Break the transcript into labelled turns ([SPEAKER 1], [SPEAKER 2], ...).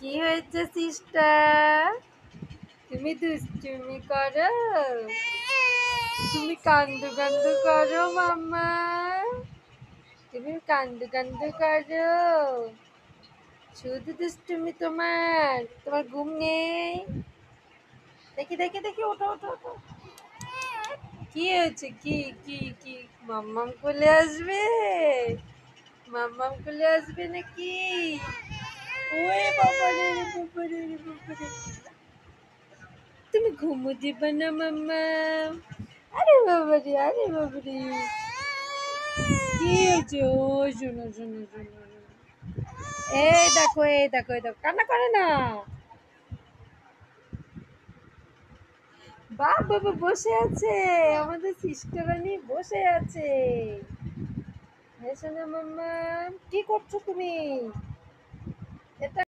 [SPEAKER 1] কি হয়েছে সিস্টার? তুমি দুষ্টুমি করো? তুমি কান্দু কান্দু করো মাম্মা? তুমি কান্দু কান্দু করো? শুধু দুষ্টুমি তোমার? তোমার ঘুম নেই? দেখি দেখি দেখি, ওঠো ওঠো ওঠো। কি হয়েছে? কি কি কি মাম্মাম কোলে আসবে? মাম্মাম কোলে আসবে নাকি? ওরে বাবারে রে বাবারে রে বাবারে, তুমি ঘুমো দিবা না মাম্মা? আরে বাবারে, আরে বাবারে, কি হয়েছে? ও শোনো শোনো শোনো শোনো। এই দেখো এই দেখো এই দেখো, কান্না করে না। বাবা বসে আছে, আমাদের সিস্টার রানী বসে আছে। হ্যাঁ সোনা মাম্মা, কি করছো তুমি? এটা